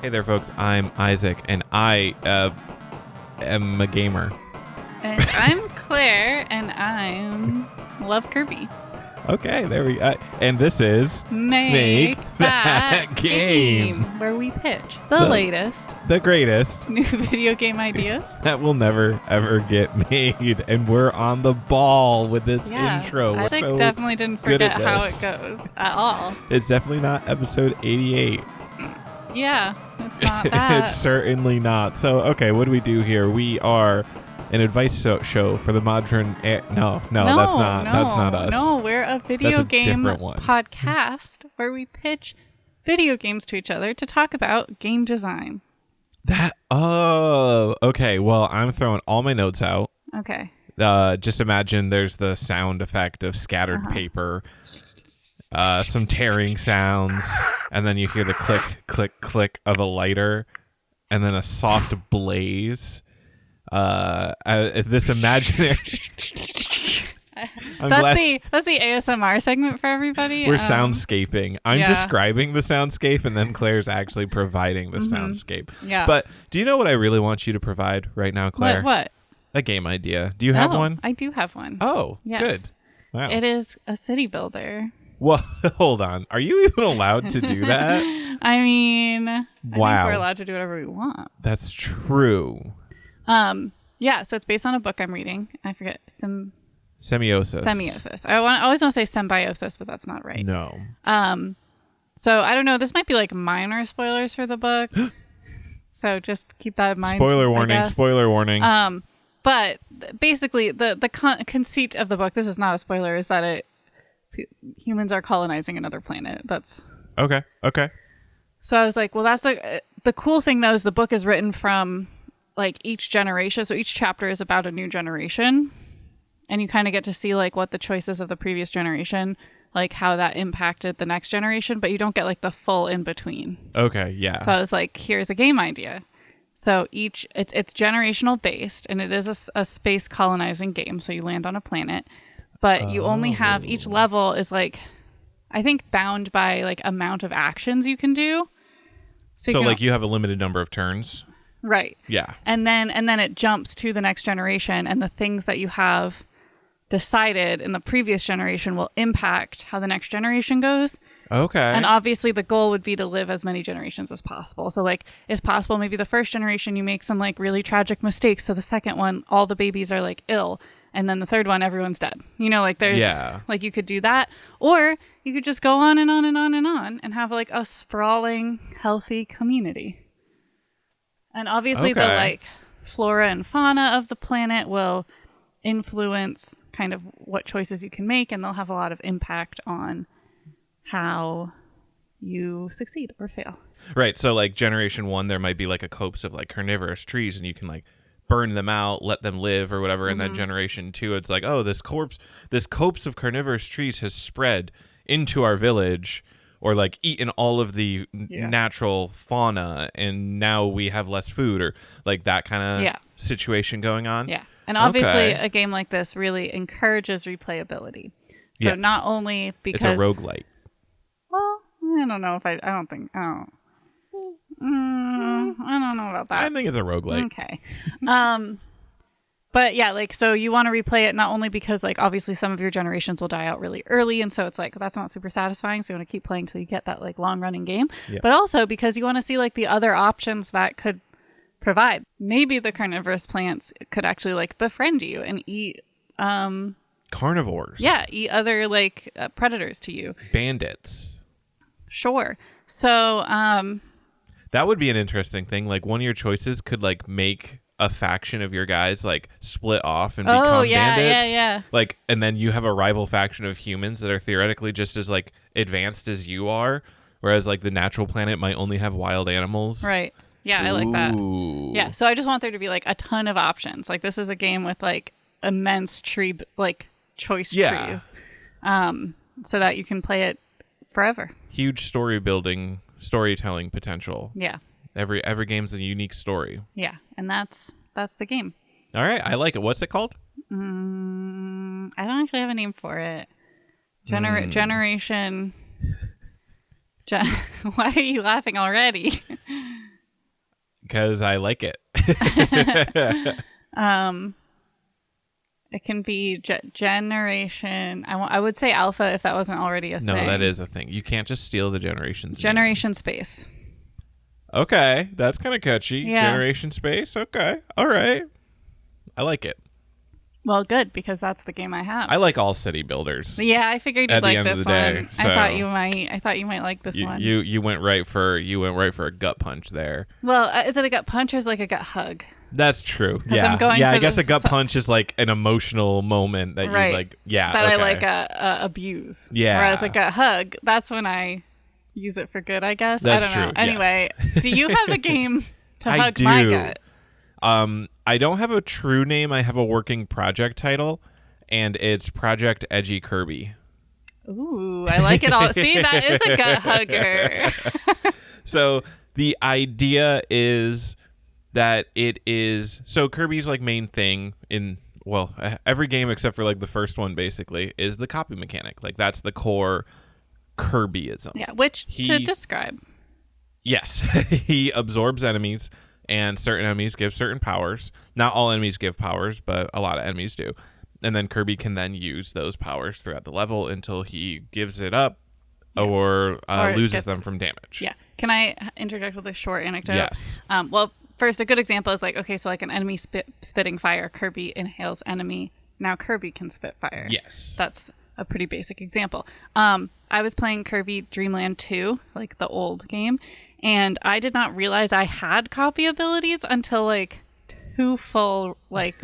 Hey there, folks. I'm Isaac, and I am a gamer. And I'm Claire, and I'm love Kirby. Okay, there we go. And this is Make That Game, where we pitch the latest the greatest new video game ideas. that will never ever get made. And we're on the ball with this intro. We're Isaac so definitely didn't good at forget how this. it goes at all. It's definitely not episode 88. Yeah, it's not that. It's certainly not. So, okay, what do we do here? We are an advice show for the modern. No, that's not us. No, we're a video That's a game different one. podcast where we pitch video games to each other to talk about game design. Okay. Well, I'm throwing all my notes out. Okay. Just imagine there's the sound effect of scattered paper, some tearing sounds, and then you hear the click, click, click of a lighter, and then a soft blaze. This imaginary. That's the ASMR segment for everybody. We're soundscaping. I'm yeah. describing the soundscape, and then Claire's actually providing the soundscape. Yeah. But do you know what I really want you to provide right now, Claire? What? A game idea. Do you have one? I do have one. Oh, yes. Good. Wow. It is a city builder. Well, hold on. Are you even allowed to do that? I mean, I think Wow. we're allowed to do whatever we want. That's true. Yeah, so it's based on a book I'm reading. I forget Semiosis. I always want to say symbiosis, but that's not right. No. So I don't know. This might be like minor spoilers for the book. So just keep that in mind. Spoiler warning. Spoiler warning. But basically, the conceit of the book, this is not a spoiler, is that humans are colonizing another planet. That's Okay. so I was like, well, that's the cool thing though is the book is written from like each generation. So each chapter is about a new generation, and you kind of get to see like what the choices of the previous generation, like how that impacted the next generation, but you don't get like the full in between. Okay. Yeah. So I was like, here's a game idea. So it's generational based, and it is a space colonizing game. So you land on a planet, but you only have each level is like, I think bound by like amount of actions you can do. So like you have a limited number of turns. Right. Yeah. And then it jumps to the next generation, and the things that you have decided in the previous generation will impact how the next generation goes. Okay. And obviously the goal would be to live as many generations as possible. So like it's possible maybe the first generation you make some like really tragic mistakes, so the second one all the babies are like ill, and then the third one everyone's dead. You know, like there's like you could do that, or you could just go on and on and on and on and have like a sprawling healthy community. And obviously the like flora and fauna of the planet will influence kind of what choices you can make, and they'll have a lot of impact on how you succeed or fail. Right. So like generation 1, there might be like a copse of like carnivorous trees, and you can like burn them out, let them live or whatever. And then generation 2, it's like, oh, this copse of carnivorous trees has spread into our village, or like eaten all of the natural fauna, and now we have less food, or like that kind of situation going on. Yeah. And obviously a game like this really encourages replayability. So not only because it's a roguelite. Well, I don't know I don't know about that. I think it's a roguelite. Okay. But yeah, like, so you want to replay it not only because like obviously some of your generations will die out really early, and so it's like that's not super satisfying, so you want to keep playing till you get that like long running game, but also because you want to see like the other options that could provide. Maybe the carnivorous plants could actually like befriend you and eat carnivores. Yeah, eat other like predators to you. Bandits. Sure. So that would be an interesting thing. Like one of your choices could like make a faction of your guys like split off and become bandits. Yeah. Like, and then you have a rival faction of humans that are theoretically just as like advanced as you are, whereas like the natural planet might only have wild animals. Right. Yeah, I like that. Ooh. Yeah, so I just want there to be like a ton of options. Like this is a game with like immense tree like choice trees, so that you can play it forever. Huge storytelling potential. Yeah. Every game's a unique story. Yeah, and that's the game. All right, I like it. What's it called? I don't actually have a name for it. Generation Jen, why are you laughing already? Because I like it. It can be generation. I would say alpha if that wasn't already a No, thing. that is a thing. You can't just steal the generation's Generation space. name. Okay, that's kind of catchy. Yeah. Generation space. Okay, all right. I like it. Well, good, because that's the game I have. I like all city builders. Yeah, I figured At you'd the like end of this the day, one. so- I thought you might like this one. You went right for a gut punch there. Well, is it a gut punch or is it like a gut hug? That's true. Yeah, I'm going yeah. for I guess the- a gut punch is like an emotional moment that Right. you like. Yeah, That okay. I like abuse. Yeah. Whereas a gut hug, that's when I use it for good, I guess. That's I don't know. true, Anyway, do you have a game to I hug my do. gut? I don't have a true name. I have a working project title, and it's Project Edgy Kirby. Ooh, I like it all. See, that is a gut hugger. So the idea is that it is so Kirby's like main thing in every game except for like the first one basically is the copy mechanic. Like that's the core Kirbyism. Yeah, which to He- describe. Yes, he absorbs enemies, and certain enemies give certain powers. Not all enemies give powers, but a lot of enemies do. And then Kirby can then use those powers throughout the level until he gives it up or Or it loses gets- them from damage. Yeah. Can I interject with a short anecdote? Yes. Well, first, a good example is like, okay, so like an enemy spitting fire, Kirby inhales enemy. Now Kirby can spit fire. Yes. That's a pretty basic example. I was playing Kirby Dreamland 2, like the old game, and I did not realize I had copy abilities until like two full like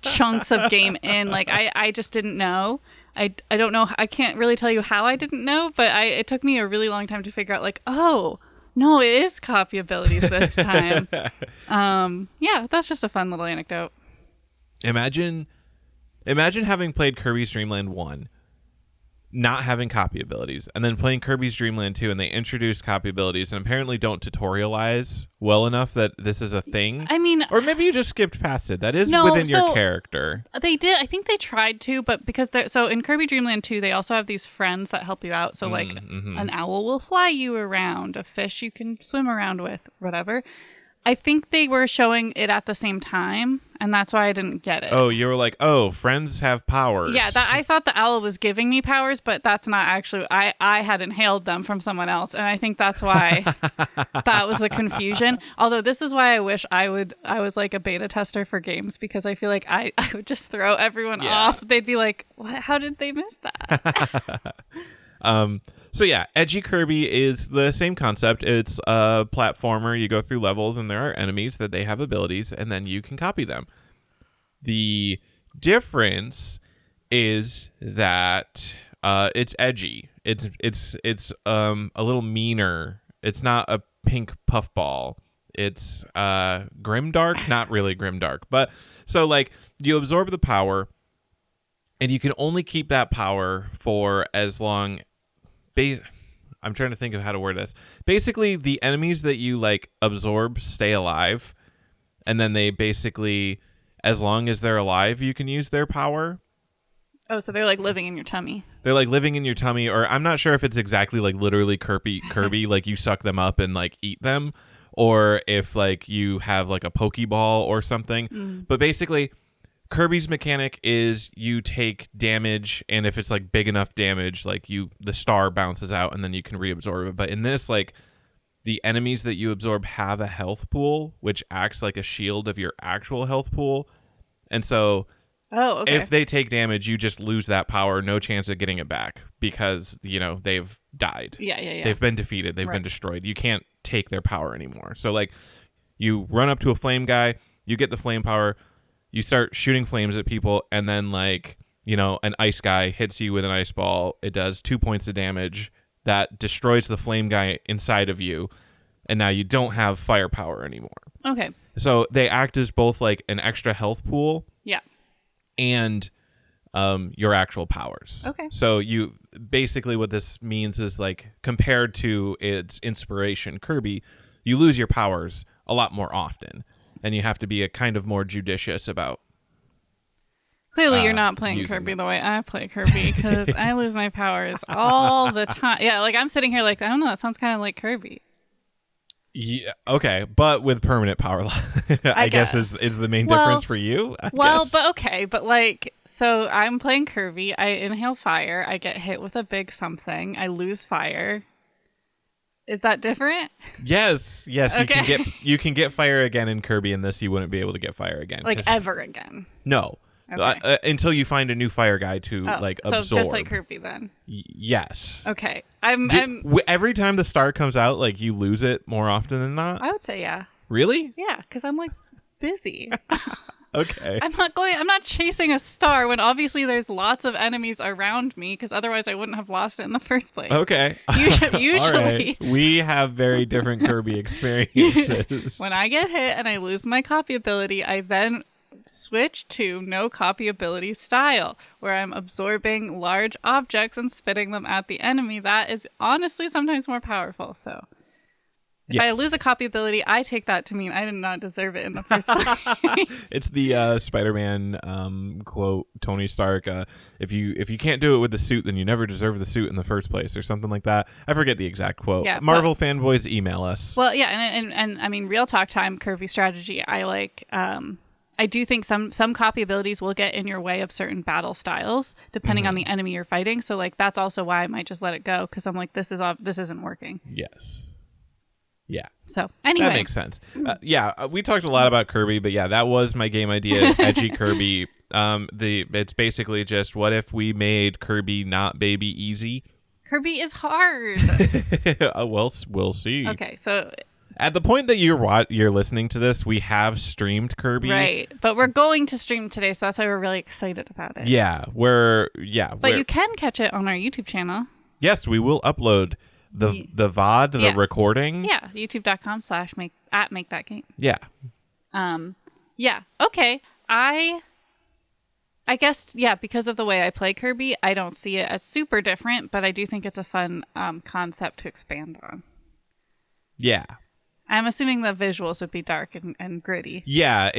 chunks of game in. Like I just didn't know. I don't know. I can't really tell you how I didn't know, but it took me a really long time to figure out like, oh, no, it is copy abilities this time. Yeah, that's just a fun little anecdote. Imagine having played Kirby's Dream Land 1, not having copy abilities, and then playing Kirby's Dream Land 2, and they introduced copy abilities and apparently don't tutorialize well enough that this is a thing. I mean, Or maybe you just skipped past it. That is No, within your so- character. they did. I think they tried to, but because so in Kirby Dream Land 2, they also have these friends that help you out. So like an owl will fly you around, a fish you can swim around with, whatever. I think they were showing it at the same time, and that's why I didn't get it. Oh, you were like, oh, friends have powers. Yeah, I thought the owl was giving me powers, but that's not actually. I had inhaled them from someone else, and I think that's why that was the confusion. Although this is why I wish I was like a beta tester for games, because I feel like I would just throw everyone Yeah. off. They'd be like, "What? How did they miss that?" So yeah, Edgy Kirby is the same concept. It's a platformer. You go through levels, and there are enemies that they have abilities, and then you can copy them. The difference is that it's edgy. It's a little meaner. It's not a pink puffball. It's grimdark, not really grimdark, but so like you absorb the power, and you can only keep that power for as long. I'm trying to think of how to word this. Basically, the enemies that you like absorb stay alive, and then they basically, as long as they're alive, you can use their power. Oh, so they're like living in your tummy. They're like living in your tummy, or I'm not sure if it's exactly like literally Kirby, like you suck them up and like eat them, or if like you have like a Pokeball or something. But basically, Kirby's mechanic is you take damage, and if it's like big enough damage, like the star bounces out, and then you can reabsorb it. But in this, like the enemies that you absorb have a health pool, which acts like a shield of your actual health pool, and so. Oh, okay. If they take damage, you just lose that power. No chance of getting it back because, they've died. Yeah. They've been defeated. They've been destroyed. You can't take their power anymore. So, like, you run up to a flame guy, you get the flame power, you start shooting flames at people, and then, like, an ice guy hits you with an ice ball. It does 2 points of damage. That destroys the flame guy inside of you, and now you don't have firepower anymore. Okay. So, they act as both, like, an extra health pool. Yeah. And your actual powers. Okay. So you basically what this means is like compared to its inspiration, Kirby, you lose your powers a lot more often, and you have to be a kind of more judicious about. Clearly, you're not playing using Kirby them. the way I play Kirby because I lose my powers all the time. Yeah, like I'm sitting here like, I don't know, that sounds kind of like Kirby. Yeah, okay, but with permanent power I guess is the main difference for you. I guess. But okay, but like, so I'm playing Kirby. I inhale fire. I get hit with a big something. I lose fire. Is that different? Yes, Okay. you can get fire again in Kirby. In this, you wouldn't be able to get fire again. Like ever again? No, Okay. until you find a new fire guy to like so absorb. just like Kirby then. Yes. Okay. Every time the star comes out, like you lose it more often than not. I would say yeah. Really? Yeah, because I'm like busy. Okay. I'm not chasing a star when obviously there's lots of enemies around me because otherwise I wouldn't have lost it in the first place. Okay. Usually. All right. We have very different Kirby experiences. When I get hit and I lose my copy ability, I then switch to no copy ability style, where I'm absorbing large objects and spitting them at the enemy. That is honestly sometimes more powerful. So if I lose a copy ability, I take that to mean I did not deserve it in the first place. It's the Spider-Man quote, Tony Stark. If you can't do it with the suit, then you never deserve the suit in the first place, or something like that. I forget the exact quote. Yeah, Marvel fanboys, email us. Well, yeah, and I mean, real talk time, Kirby strategy. I like. I do think some copy abilities will get in your way of certain battle styles depending on the enemy you're fighting. So like that's also why I might just let it go because I'm like this isn't working. Yes. Yeah. So anyway, that makes sense. We talked a lot about Kirby, but yeah, that was my game idea. Edgy Kirby. It's basically just what if we made Kirby not baby easy? Kirby is hard. Well, we'll see. Okay, so at the point that you're listening to this, we have streamed Kirby. Right, but we're going to stream today, so that's why we're really excited about it. Yeah, But you can catch it on our YouTube channel. Yes, we will upload the VOD, the recording. Yeah, youtube.com/make that game. Yeah. Yeah. Okay. I guess, yeah, because of the way I play Kirby, I don't see it as super different, but I do think it's a fun concept to expand on. Yeah. I'm assuming the visuals would be dark and gritty. Yeah,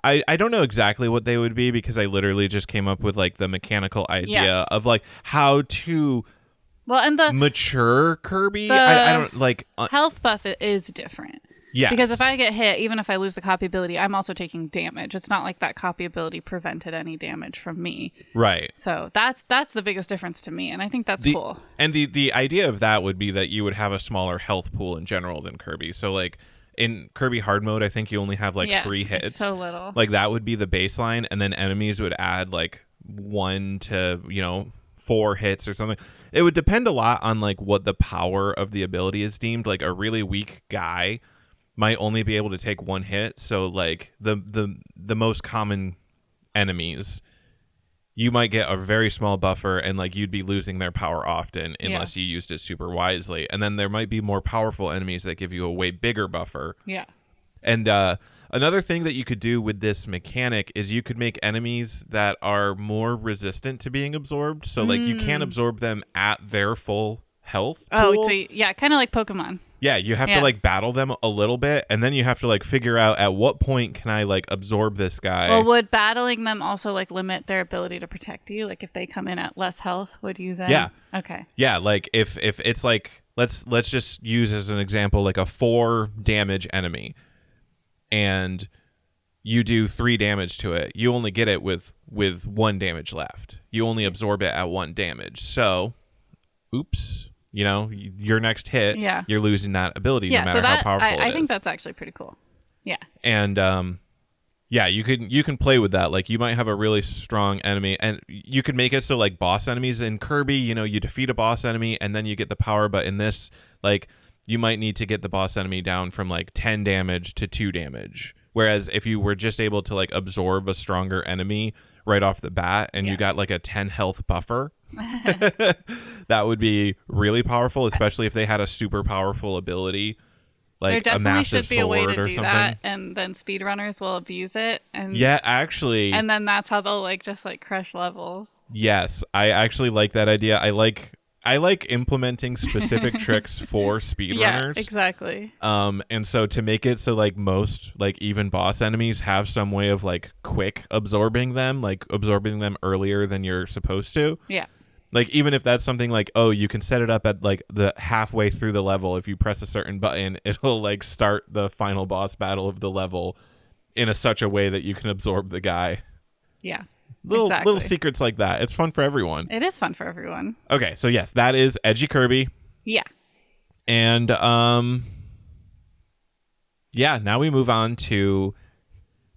I don't know exactly what they would be because I literally just came up with like the mechanical idea of like how to and the mature Kirby. I don't like health buff is different. Yeah, because if I get hit, even if I lose the copy ability, I'm also taking damage. It's not like that copy ability prevented any damage from me. Right. So that's the biggest difference to me, and I think that's cool. And the idea of that would be that you would have a smaller health pool in general than Kirby. So like in Kirby hard mode, I think you only have like 3 hits. So little. Like that would be the baseline, and then enemies would add like 1 to 4 hits or something. It would depend a lot on like what the power of the ability is deemed. Like a really weak guy might only be able to take 1 hit. So like the most common enemies, you might get a very small buffer and like you'd be losing their power often unless you used it super wisely. And then there might be more powerful enemies that give you a way bigger buffer. Yeah. And another thing that you could do with this mechanic is you could make enemies that are more resistant to being absorbed. So like you can absorb them at their full health pool. So yeah, kind of like Pokemon. Yeah, you have to like battle them a little bit, and then you have to like figure out at what point can I like absorb this guy. Well, would battling them also like limit their ability to protect you? Like if they come in at less health, would you then? Yeah. Okay. Yeah, like if it's like let's just use as an example like a 4 damage enemy, and you do 3 damage to it, you only get it with 1 damage left. You only absorb it at 1 damage. So, oops. Your next hit, you're losing that ability no matter how powerful it is. I think that's actually pretty cool. Yeah. And you can play with that. Like you might have a really strong enemy, and you could make it so like boss enemies in Kirby, you defeat a boss enemy and then you get the power. But in this, like you might need to get the boss enemy down from like 10 damage to 2 damage. Whereas if you were just able to like absorb a stronger enemy right off the bat and you got like a 10 health buffer, that would be really powerful, especially if they had a super powerful ability like a massive sword or something. There definitely should be a way to do that, and then speedrunners will abuse it. And actually, and then that's how they'll like just like crush levels. Yes, I actually like that idea. I like I like implementing specific tricks for speedrunners. Yeah, exactly. And so to make it so like most like even boss enemies have some way of like quick absorbing them earlier than you're supposed to. Yeah. Like even if that's something like, oh, you can set it up at like the halfway through the level. If you press a certain button, it'll like start the final boss battle of the level in such a way that you can absorb the guy. Yeah. Little secrets like that. It's fun for everyone. It is fun for everyone. Okay, so yes, that is Edgy Kirby. Yeah. And yeah, now we move on to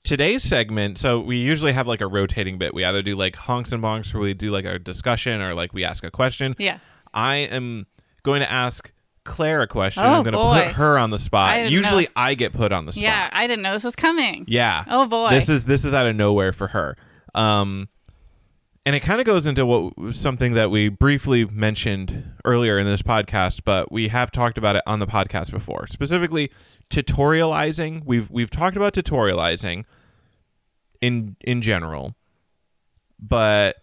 today's segment. So we usually have like a rotating bit. We either do like honks and bonks, or we do like a discussion, or like we ask a question. Yeah. I am going to ask Claire a question. Oh, I'm going to put her on the spot. Usually I get put on the spot. Yeah, I didn't know this was coming. Yeah. Oh boy. This is out of nowhere for her. And it kind of goes into something that we briefly mentioned earlier in this podcast, but we have talked about it on the podcast before. Specifically, tutorializing. We've talked about tutorializing in general, but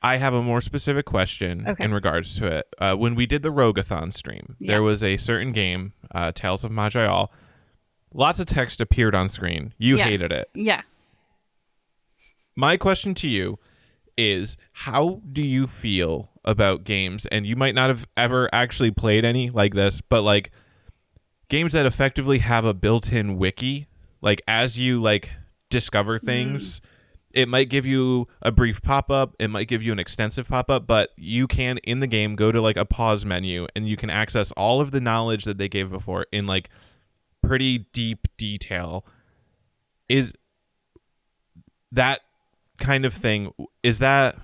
I have a more specific question in regards to it. When we did the Rogathon stream, there was a certain game, Tales of Maj'Eyal. Lots of text appeared on screen. You hated it. Yeah. My question to you is, how do you feel about games, and you might not have ever actually played any like this, but like games that effectively have a built-in wiki, like as you like discover things, it might give you a brief pop-up, it might give you an extensive pop-up, but you can in the game go to like a pause menu and you can access all of the knowledge that they gave before in like pretty deep detail. Is that kind of thing, is that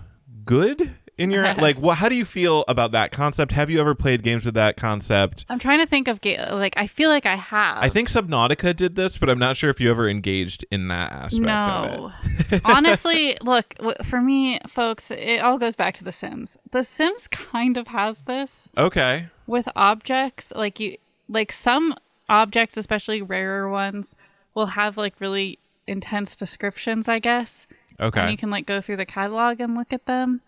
good in your like how do you feel about that concept? Have you ever played games with that concept? I'm trying to think of like I feel like I have. I think Subnautica did this, but I'm not sure if you ever engaged in that aspect of it. Honestly, look, for me, folks, it all goes back to The Sims. The Sims kind of has this. Okay. With objects, like some objects, especially rarer ones, will have like really intense descriptions, I guess. Okay. And you can like go through the catalog and look at them.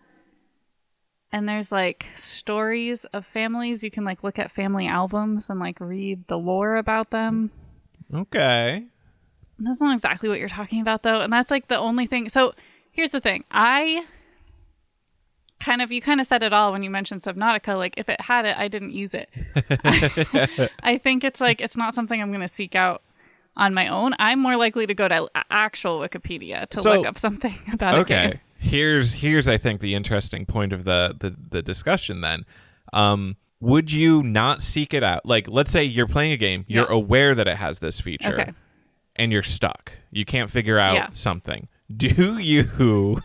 And there's like stories of families. You can like look at family albums and like read the lore about them. Okay. That's not exactly what you're talking about though. And that's like the only thing. So here's the thing. You kind of said it all when you mentioned Subnautica. Like if it had it, I didn't use it. I think it's like, it's not something I'm going to seek out on my own. I'm more likely to go to actual Wikipedia to look up something about a game. Here's I think the interesting point of the discussion then. Would you not seek it out? Like, let's say you're playing a game, you're aware that it has this feature, and you're stuck. You can't figure out something. Do you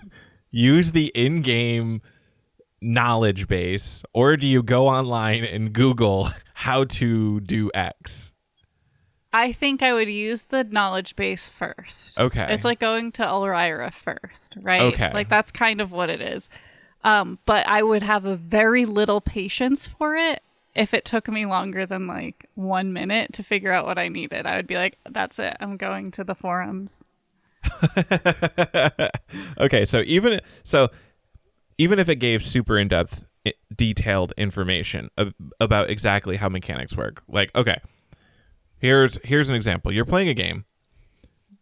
use the in-game knowledge base, or do you go online and Google how to do X? I think I would use the knowledge base first. Okay. It's like going to Elryra first, right? Okay. Like that's kind of what it is. But I would have a very little patience for it if it took me longer than like 1 minute to figure out what I needed. I would be like, that's it. I'm going to the forums. Okay. So even if it gave super in-depth, detailed information about exactly how mechanics work, like, okay. Here's an example. You're playing a game.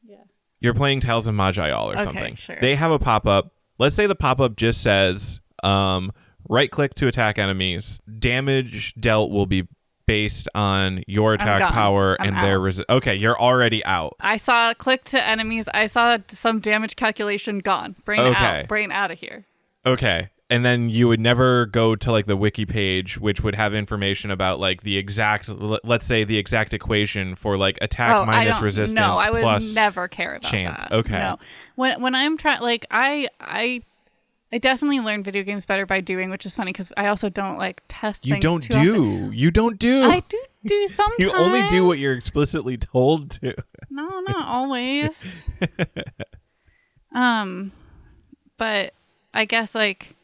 Yeah. You're playing Tales of Maj'Eyal or something. Sure. They have a pop-up. Let's say the pop-up just says, right-click to attack enemies. Damage dealt will be based on your attack power and their okay, you're already out. I saw click to enemies. I saw some damage calculation gone. Brain out. Brain out of here. Okay. And then you would never go to like the wiki page, which would have information about like the exact, let's say the exact equation for like attack minus resistance. No, I would plus never care about chance. That. Okay. No. When I'm trying, like I definitely learn video games better by doing, which is funny because I also don't like test. You things don't too do. often. You don't do. I do sometimes. You only do what you're explicitly told to. No, not always. But I guess like.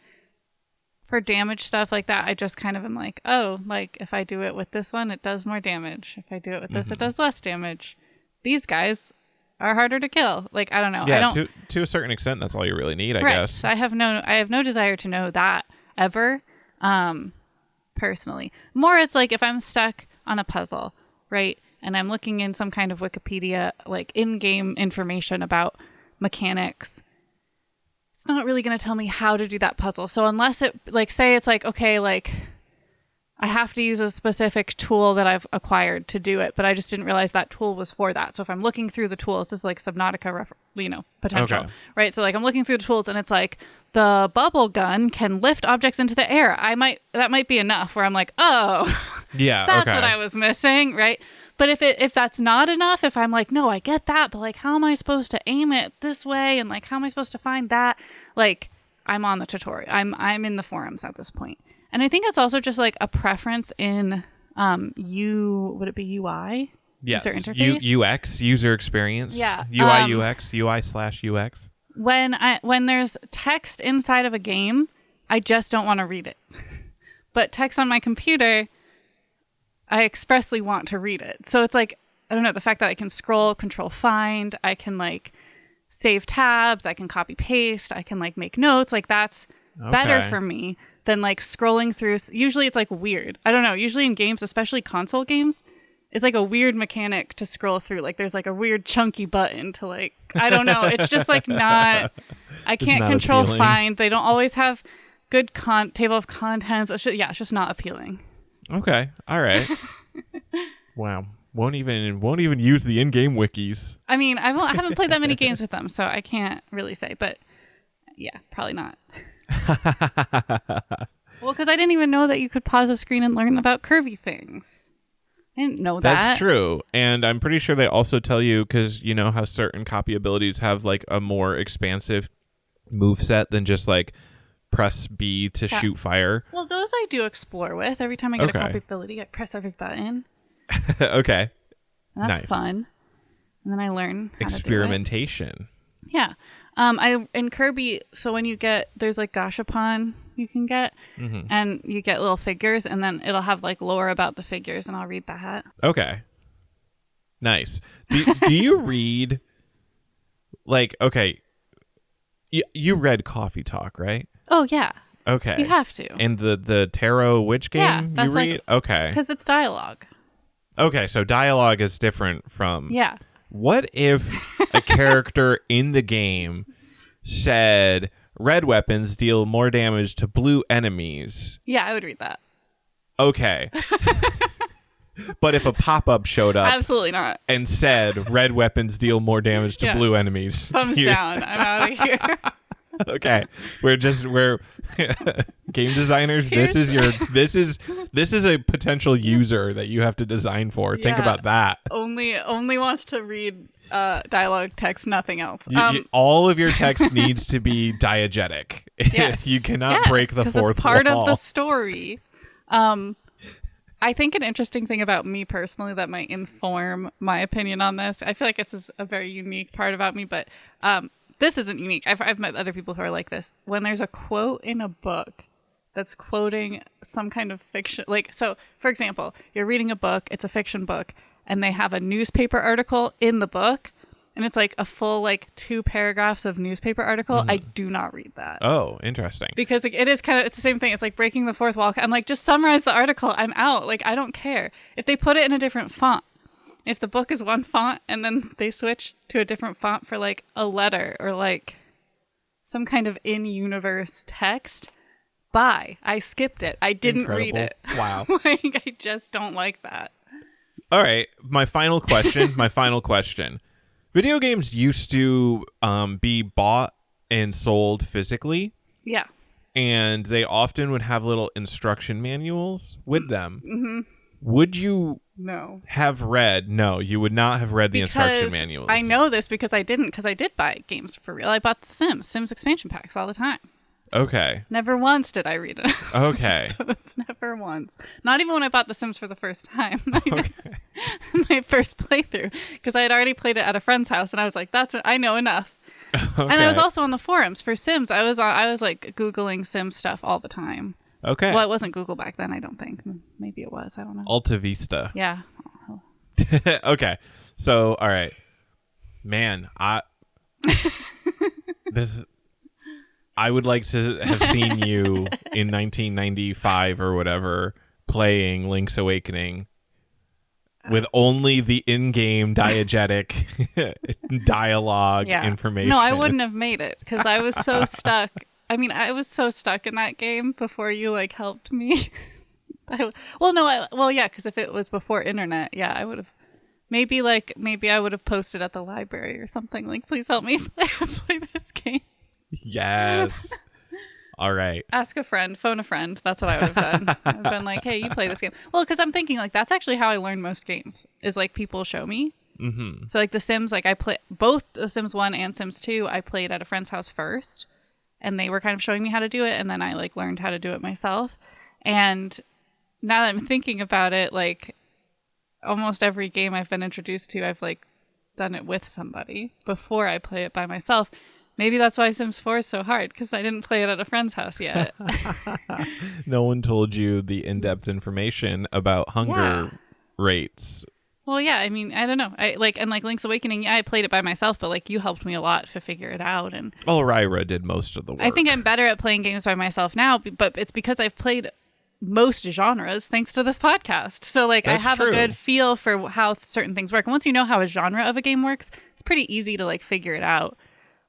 For damage stuff like that, I just kind of am like, oh, like if I do it with this one, it does more damage. If I do it with this, it does less damage. These guys are harder to kill. Like, I don't know. Yeah, to a certain extent, that's all you really need, I guess. I have no desire to know that ever. personally. More it's like if I'm stuck on a puzzle, right? And I'm looking in some kind of Wikipedia, like in-game information about mechanics, it's not really going to tell me how to do that puzzle. So unless it, like, say it's like, okay, like I have to use a specific tool that I've acquired to do it, but I just didn't realize that tool was for that. So if I'm looking through the tools, this is like Subnautica, potential, right? So like I'm looking through the tools and it's like the bubble gun can lift objects into the air. That might be enough where I'm like, oh, yeah, that's what I was missing, right? But if that's not enough, if I'm like, no, I get that, but like, how am I supposed to aim it this way? And like, how am I supposed to find that? Like, I'm on the tutorial. I'm in the forums at this point. And I think it's also just like a preference in would it be UI? Yes. User interface? UX, user experience. Yeah. UI, UX, UI/UX. When there's text inside of a game, I just don't want to read it. But text on my computer, I expressly want to read it. So it's like, I don't know, the fact that I can scroll, control find, I can like save tabs, I can copy paste, I can like make notes, like that's better for me than like scrolling through. Usually it's like weird. I don't know. Usually in games, especially console games, it's like a weird mechanic to scroll through. Like there's like a weird chunky button to like, I don't know. It's just like not, I can't control appealing. find. They don't always have good table of contents. It's just not appealing. Okay. All right. Wow. Won't even use the in-game wikis. I mean, I haven't played that many games with them, so I can't really say. But yeah, probably not. Well, because I didn't even know that you could pause a screen and learn about Kirby things. I didn't know that. That's true. And I'm pretty sure they also tell you, because you know how certain copy abilities have like a more expansive moveset than just like press B to shoot fire. Well, those I do explore with. Every time I get a copy ability, I press every button. Okay. And that's fun. And then I learn how experimentation. To do it. Yeah. In Kirby, so when you get, there's like gashapon you can get, and you get little figures, and then it'll have like lore about the figures, and I'll read that. Okay. Nice. Do you read, like, okay, you read Coffee Talk, right? Oh, yeah. Okay. You have to. And the tarot witch game you read? Like, okay. Because it's dialogue. Okay, so dialogue is different from... Yeah. What if a character in the game said red weapons deal more damage to blue enemies? Yeah, I would read that. Okay. But if a pop-up showed up... Absolutely not. ...and said red weapons deal more damage to blue enemies... Thumbs down. I'm out of here. Okay. We're game designers. This is a potential user that you have to design for. Think about that. Only wants to read dialogue text, nothing else. All of your text needs to be diegetic. Yeah. You cannot break the fourth it's part wall. of the story. I think an interesting thing about me personally that might inform my opinion on this, I feel like this is a very unique part about me, but this isn't unique. I've met other people who are like this. When there's a quote in a book that's quoting some kind of fiction, like, so for example, you're reading a book, it's a fiction book, and they have a newspaper article in the book, and it's like a full like 2 paragraphs of newspaper article. I do not read that. Oh, interesting. Because like, it's the same thing. It's like breaking the fourth wall. I'm like, just summarize the article. I'm out. Like, I don't care. If they put it in a different font, if the book is one font and then they switch to a different font for like a letter or like some kind of in-universe text, bye. I skipped it. I didn't read it. Wow. Like, I just don't like that. All right. My final question. Video games used to be bought and sold physically. Yeah. And they often would have little instruction manuals with them. Mm-hmm. Would you have read? No, you would not have read the instruction manuals. I know this because I did buy games for real. I bought the Sims expansion packs all the time. Okay. Never once did I read it. Okay. Never once. Not even when I bought The Sims for the first time. My first playthrough. Because I had already played it at a friend's house and I was like, I know enough. Okay. And I was also on the forums for Sims. I was like Googling Sim stuff all the time. Okay. Well, it wasn't Google back then, I don't think. Maybe it was. I don't know. Alta Vista. Yeah. Okay. So, all right. Man, I would like to have seen you in 1995 or whatever playing Link's Awakening with only the in-game diegetic dialogue information. No, I wouldn't have made it because I was so stuck. I mean, I was so stuck in that game before you like helped me. Because if it was before internet, I would have. Maybe I would have posted at the library or something like, please help me play this game. Yes. All right. Ask a friend, phone a friend. That's what I would have done. I've been like, hey, you play this game. Well, because I'm thinking like that's actually how I learn most games is like people show me. Mm-hmm. So like The Sims, like I play both The Sims 1 and Sims 2. I played at a friend's house first, and they were kind of showing me how to do it, and then I like learned how to do it myself. And now that I'm thinking about it, like almost every game I've been introduced to, I've like done it with somebody before I play it by myself. Maybe that's why Sims 4 is so hard, because I didn't play it at a friend's house yet. No one told you the in-depth information about hunger rates. Well, yeah, I mean, I don't know. I like Link's Awakening, I played it by myself, but like you helped me a lot to figure it out. And Lyra did most of the work. I think I'm better at playing games by myself now, but it's because I've played most genres thanks to this podcast. So like That's I have true. a good feel for how certain things work. And once you know how a genre of a game works, it's pretty easy to like figure it out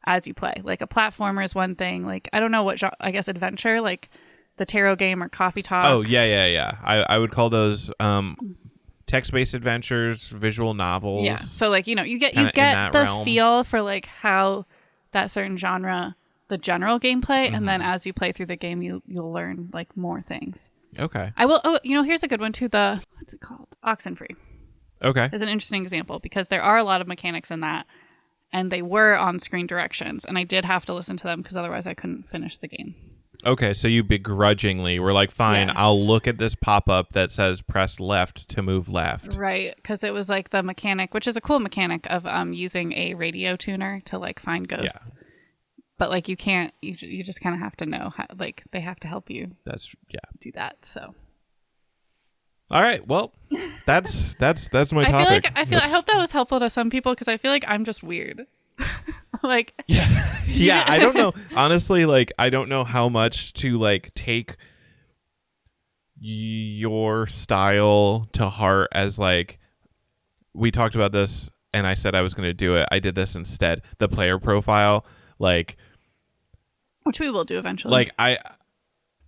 as you play. Like a platformer is one thing. Like I don't know what I guess adventure, like the tarot game or Coffee Talk. Oh yeah. I would call those text-based adventures, visual novels. Yeah. So like you get that the realm. feel for like how that certain genre, the general gameplay, and then as you play through the game, you'll learn like more things. Okay. I will. Oh, here's a good one too. What's it called? Oxenfree. Okay. Is an interesting example because there are a lot of mechanics in that, and they were on-screen directions, and I did have to listen to them because otherwise I couldn't finish the game. Okay, so you begrudgingly were like, fine, Yes. I'll look at this pop-up that says press left to move left. Right, because it was like the mechanic, which is a cool mechanic of using a radio tuner to like find ghosts. Yeah. But like you can't, you just kind of have to know how, like they have to help you. Do that. So. All right, well, that's my topic. I hope that was helpful to some people because I feel like I'm just weird. Like yeah, I don't know. Honestly, like I don't know how much to like take your style to heart as like we talked about this and I said I was going to do it. I did this instead. The player profile, like which we will do eventually. Like I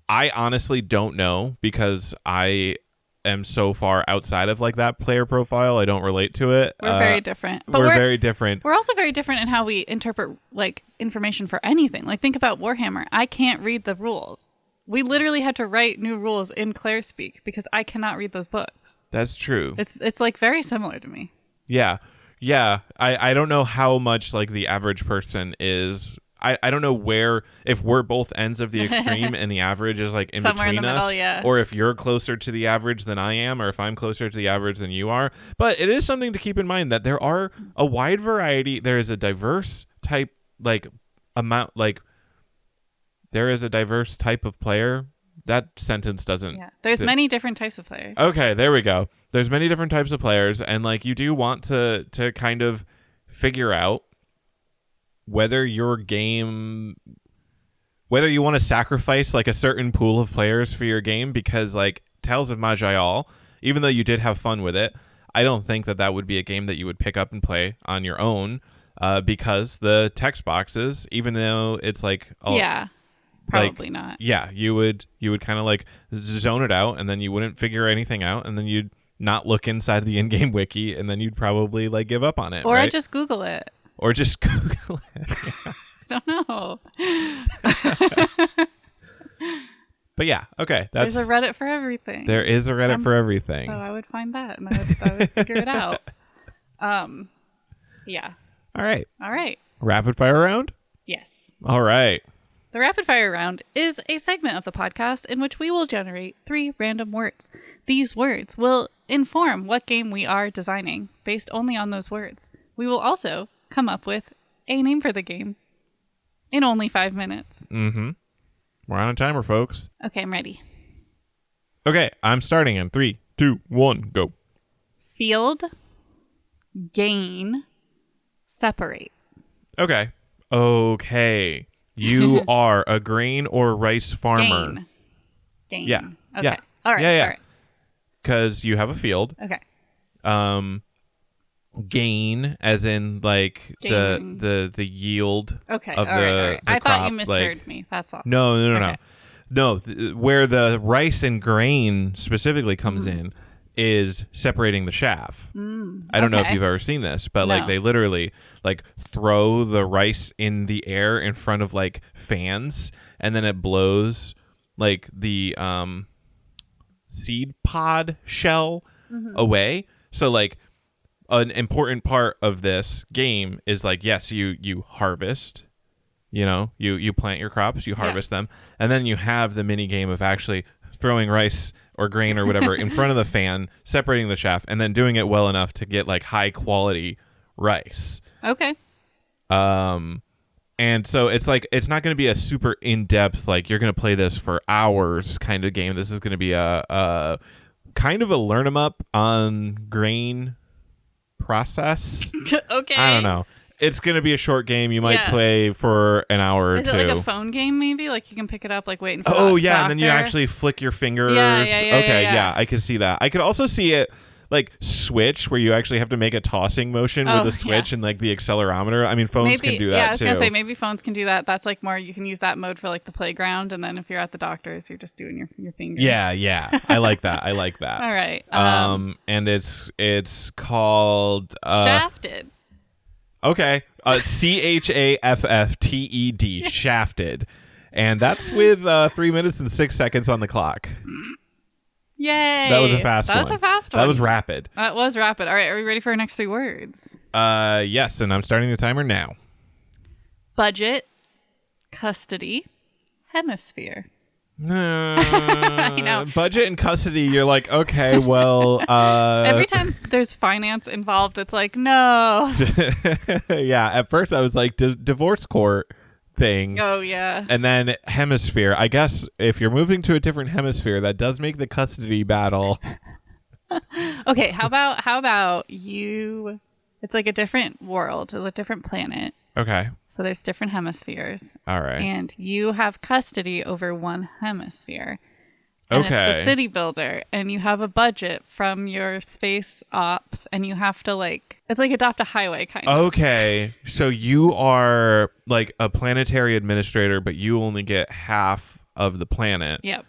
honestly don't know because I am so far outside of like that player profile. I don't relate to it. We're very different. But we're very different. We're also very different in how we interpret like information for anything. Like think about Warhammer. I can't read the rules. We literally had to write new rules in Claire speak because I cannot read those books. That's true. It's like very similar to me. Yeah. I don't know how much like the average person is. I don't know where, if we're both ends of the extreme and the average is like in somewhere between in the us, middle, or if you're closer to the average than I am, or if I'm closer to the average than you are. But it is something to keep in mind that there are a wide variety. There is a diverse type, like amount, like there is a diverse type of player. That sentence doesn't. Yeah, there's many different types of players. Okay, there we go. There's many different types of players, and like you do want to kind of figure out whether your game, whether you want to sacrifice like a certain pool of players for your game, because like Tales of Maj'Eyal, even though you did have fun with it, I don't think that would be a game that you would pick up and play on your own, because the text boxes, even though it's like probably not. Yeah, you would kind of like zone it out, and then you wouldn't figure anything out, and then you'd not look inside the in-game wiki, and then you'd probably like give up on it. Or right? I just Google it. Or just Google it. Yeah. I don't know. But yeah, okay. There's a Reddit for everything. There is a Reddit for everything. So I would find that and I would figure it out. Yeah. All right. Rapid fire round? Yes. All right. The rapid fire round is a segment of the podcast in which we will generate 3 random words. These words will inform what game we are designing based only on those words. We will also come up with a name for the game in only 5 minutes. Mm-hmm. We're on a timer, folks. Okay, I'm ready. Okay, I'm starting in 3, 2, 1, go. Field, gain, separate. Okay. You are a grain or rice farmer. Gain. Yeah. Okay. Yeah. All right. Yeah, yeah. All right. Because you have a field. Okay. Gain, as in like Gaining. the yield Okay. of All right. the I crop. thought you misheard like, me. That's all. No. Okay. No, where the rice and grain specifically comes in is separating the chaff. I don't know if Okay. you've ever seen this, but No. like they literally like throw the rice in the air in front of like fans, and then it blows like the seed pod shell away. So like an important part of this game is like, yes, you harvest. You plant your crops, you harvest them, and then you have the mini game of actually throwing rice or grain or whatever in front of the fan, separating the chaff, and then doing it well enough to get like high quality rice. Okay. And so it's like it's not going to be a super in-depth like you're going to play this for hours kind of game. This is going to be a kind of a learn 'em up on grain process. Okay. I don't know. It's going to be a short game. You might Yeah. play for an hour or Is two. it like a phone game maybe? Like you can pick it up like waiting for Oh, the yeah, and then you doctor? actually flick your fingers. Yeah, Okay, yeah. I could see that. I could also see it like switch where you actually have to make a tossing motion with the switch and like the accelerometer. I mean, phones Maybe, can do that yeah, I was too. gonna say maybe phones can do that. That's like more you can use that mode for like the playground, and then if you're at the doctor's, you're just doing your finger. Yeah. I like that. I like that. All right. And it's called Shafted. Okay. CHAFFTED, Shafted. And that's with 3 minutes and 6 seconds on the clock. Yay! That was a fast one. That was a fast one. That was rapid. That was rapid. All right, are we ready for our next 3 words? Yes, and I'm starting the timer now. Budget, custody, hemisphere. I know. Budget and custody, you're like, okay, well... Every time there's finance involved, it's like, no. Yeah, at first I was like, divorce court thing. Oh, yeah. And then hemisphere. I guess if you're moving to a different hemisphere, that does make the custody battle. Okay, how about you... It's like a different world, a different planet. Okay. So there's different hemispheres. All right. And you have custody over one hemisphere. And Okay. it's a city builder. And you have a budget from your space ops. And you have to it's like adopt a highway kind of. Okay. So you are like a planetary administrator, but you only get half of the planet. Yep.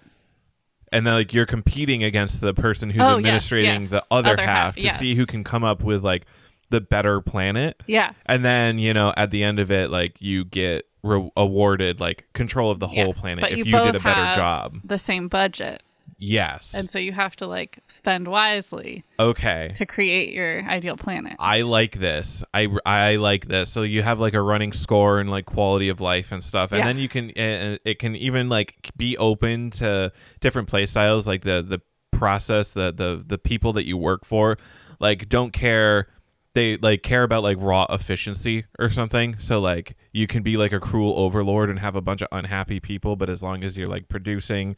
And then like you're competing against the person who's administrating the other half to see who can come up with like the better planet. Yeah. And then, at the end of it, like you get awarded like control of the whole planet but if you both did a better have job. the same budget. Yes. And so you have to spend wisely Okay. to create your ideal planet. I like this. I like this. So you have like a running score and like quality of life and stuff, and then you can it can even like be open to different play styles. Like the process, the people that you work for, like don't care. They like care about like raw efficiency or something. So like you can be like a cruel overlord and have a bunch of unhappy people, but as long as you're like producing,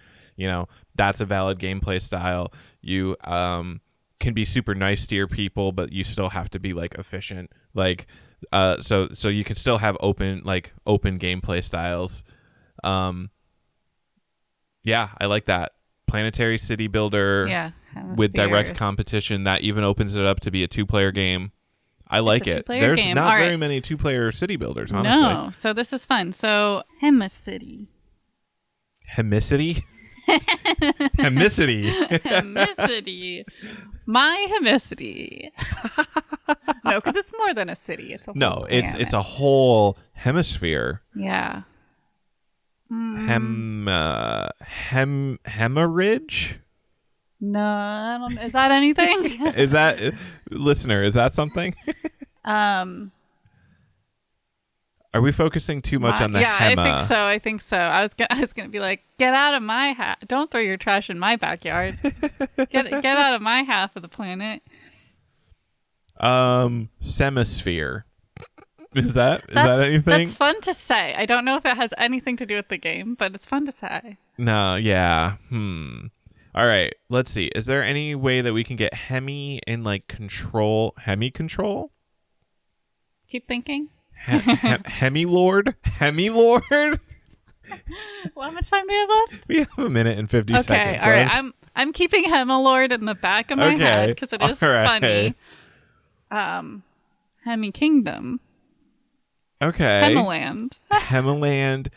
that's a valid gameplay style. You can be super nice to your people, but you still have to be like efficient. Like so you can still have open gameplay styles. Yeah, I like that. Planetary city builder. Yeah. With direct hemispheres. competition, that even opens it up to be a 2-player game. I like it. two-player There's game. not All very right. many 2-player city builders, honestly. No. So this is fun. So Hemicity. Hemicity? Hemicity. Hemicity. My Hemicity. No, because it's more than a city. It's a whole No, it's planet. a whole hemisphere. Yeah. Hemorrhage? No, I don't. Is that anything? Is that listener? Is that something? Are we focusing too much on the hema? I think so. I was gonna be like, get out of my half. Don't throw your trash in my backyard. Get out of my half of the planet. Semisphere. Is that anything? That's fun to say. I don't know if it has anything to do with the game, but it's fun to say. No. Yeah. All right, let's see. Is there any way that we can get Hemi in like control? Hemi control? Keep thinking. Hemilord? Hemilord? Well, how much time do we have left? We have a minute and 50 seconds Okay, all right. left. I'm keeping Hemilord in the back of my head because it is all right. funny. Hemi Kingdom. Okay. Hemiland. Hemiland.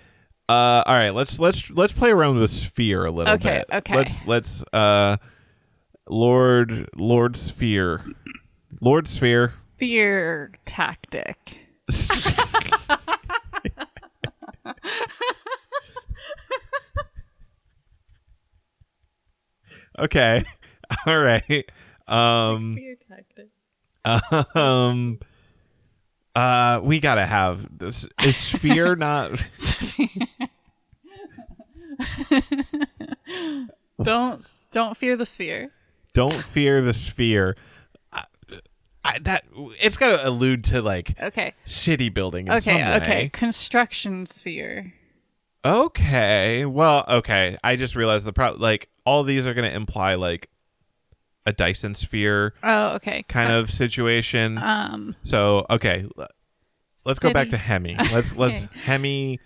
All right, let's play around with sphere a little bit. Okay. Let's Lord Sphere. Lord Sphere. Sphere tactic. Okay. All right. Sphere tactic. We gotta have this. Is sphere not? Don't fear the sphere. Don't fear the sphere. That it's got to allude to like city building in some way. Okay. Construction sphere. Okay. Well, okay. I just realized like all these are going to imply like a Dyson sphere. Oh, okay. Kind of situation. So, okay. Let's go back to Hemi. Let's Hemi.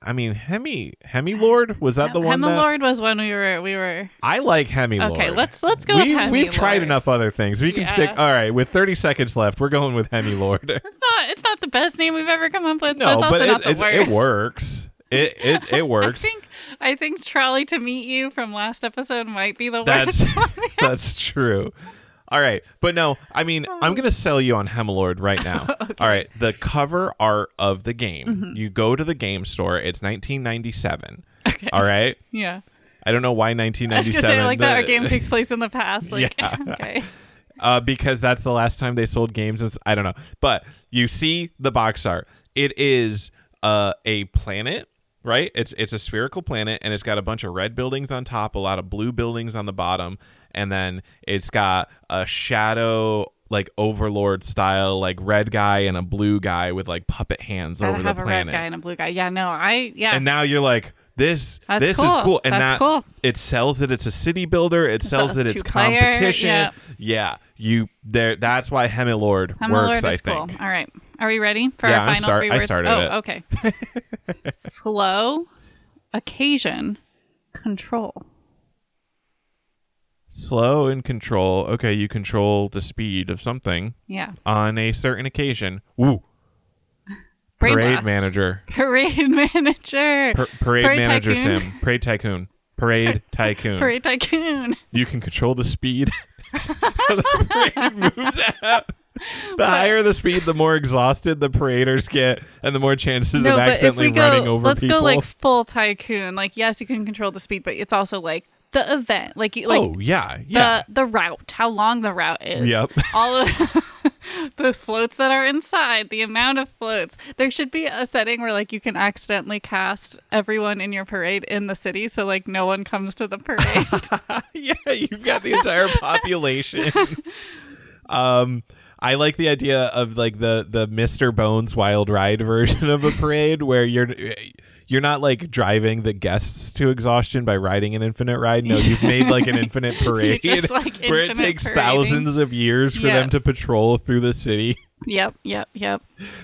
I mean, Hemilord, was that the one? Hemilord was when we were. I like Hemilord. Okay, let's go with Hemilord. We've tried enough other things. We can stick. All right, with 30 seconds left, we're going with Hemilord. It's not the best name we've ever come up with. No, but it's also not the worst. It works. It works. I think Trolley to Meet You from last episode might be the worst. That's true. All right. But no, I mean, I'm going to sell you on Hemilord right now. Okay. All right. The cover art of the game, you go to the game store. It's 1997. Okay. All right. Yeah. I don't know why 1997. I was going to say, like, that our game takes place in the past. Like, yeah. Okay. Because that's the last time they sold games. I don't know. But you see the box art. It is a planet, right? It's a spherical planet, and it's got a bunch of red buildings on top, a lot of blue buildings on the bottom. And then it's got a shadow, like Overlord style, like red guy and a blue guy with like puppet hands over the planet. A red guy and a blue guy. Yeah, no, And now you're like, this cool. is cool. And that's cool. It sells that it's a city builder. It sells that it's competition. Yep. Yeah, that's why Hemilord works. I think. Cool. All right, are we ready for our final 3 words? I started it. Okay. Slow, occasion, control. Slow and control. Okay, you control the speed of something. Yeah. On a certain occasion. Woo. Brain Parade blast. manager. Parade manager. Parade manager tycoon. sim. Parade tycoon. Parade tycoon. Parade tycoon. You can control the speed. The parade moves out. The higher the speed, the more exhausted the paraders get, and the more chances of accidentally running over let's people. Let's go like full tycoon. Like, yes, you can control the speed, but it's also like the event. Like the route, how long the route is. Yep. All of the floats that are inside, the amount of floats. There should be a setting where like you can accidentally cast everyone in your parade in the city, so like no one comes to the parade. Yeah, you've got the entire population. I like the idea of like the Mr. Bones Wild Ride version of a parade where you're not like driving the guests to exhaustion by riding an infinite ride. No, you've made like an infinite parade just, like, where it takes thousands of years for them to patrol through the city. Yep.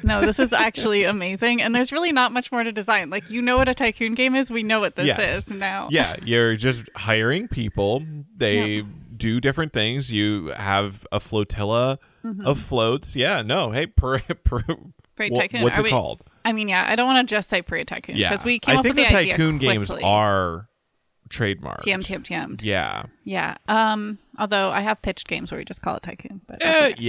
No, this is actually amazing. And there's really not much more to design. Like, you know what a tycoon game is? We know what this is now. Yeah, you're just hiring people. They do different things. You have a flotilla of floats. Yeah, no, hey, Parade Tycoon. What's it called? I mean, yeah, I don't want to just say Parade Tycoon because we came I up with think the Tycoon idea games are trademarked. TM. Yeah. Although I have pitched games where we just call it Tycoon. But that's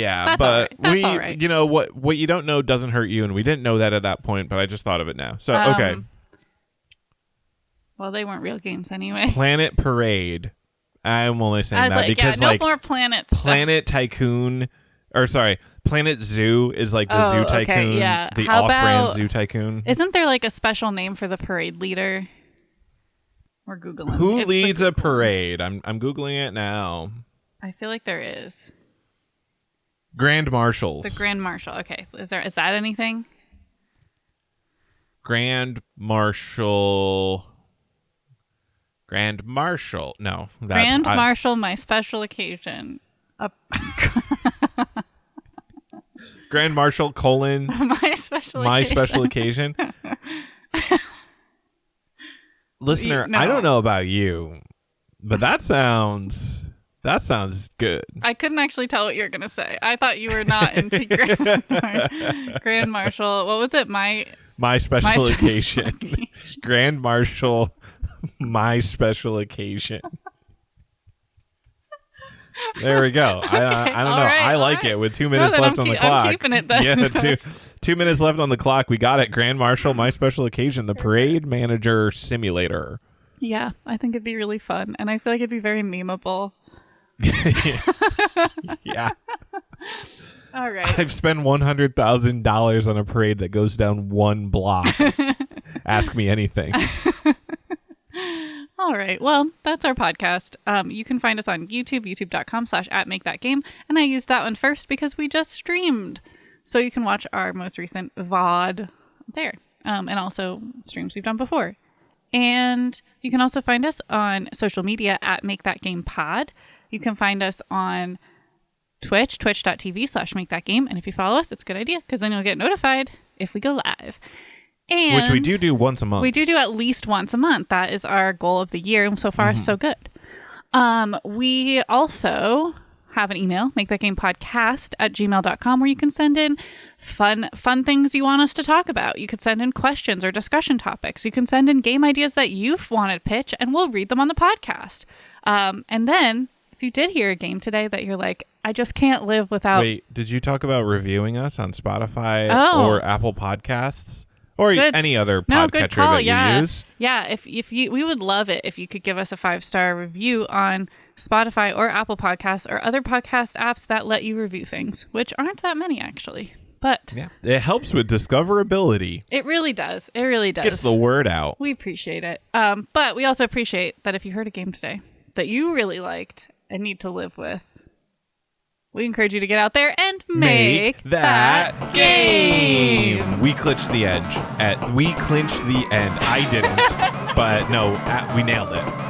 all right. You know what you don't know doesn't hurt you, and we didn't know that at that point, but I just thought of it now. So okay. Well, they weren't real games anyway. Planet Parade. I'm only saying that because no more planets. Planet Tycoon, or sorry, Planet Zoo is like the Zoo Tycoon. Okay, yeah. The off-brand Zoo Tycoon. Isn't there like a special name for the parade leader? We're Googling. Who leads a parade? I'm Googling it now. I feel like there is. Grand Marshals. The Grand Marshal. Okay. Is that anything? Grand Marshal. No. Grand Marshal, my special occasion. Grand Marshal : my special occasion. Listener, No. I don't know about you, but that sounds good. I couldn't actually tell what you were going to say. I thought you were not into Grand Marshal. What was it? My special occasion. Grand Marshal, my special occasion. There we go. I don't know. Right, I like right. it with 2 minutes left on the clock. I'm keeping it then. Yeah, 2 minutes left on the clock. We got it. Grand Marshal, my special occasion, the parade manager simulator. Yeah, I think it'd be really fun, and I feel like it'd be very memeable. Yeah. All right. I've spent $100,000 on a parade that goes down one block. Ask me anything. All right. Well, that's our podcast. You can find us on YouTube, youtube.com/@makethatgame. And I used that one first because we just streamed. So you can watch our most recent VOD there. And also streams we've done before. And you can also find us on social media @MakeThatGamePod. You can find us on Twitch, twitch.tv/MakeThatGame. And if you follow us, it's a good idea because then you'll get notified if we go live. And which we do once a month. We do at least once a month. That is our goal of the year. And so far, so good. We also have an email, makethatgamepodcast@gmail.com, where you can send in fun things you want us to talk about. You could send in questions or discussion topics. You can send in game ideas that you've wanted to pitch, and we'll read them on the podcast. And then, if you did hear a game today that you're like, I just can't live without... Wait, did you talk about reviewing us on Spotify or Apple Podcasts? Or any other podcatcher that you use. Yeah, if you, we would love it if you could give us a 5-star review on Spotify or Apple Podcasts or other podcast apps that let you review things, which aren't that many actually. But yeah, it helps with discoverability. It really does. It really does. Gets the word out. We appreciate it. But we also appreciate that if you heard a game today that you really liked and need to live with, we encourage you to get out there and make that game. We clinched the edge. We clinched the end. I didn't, but no, we nailed it.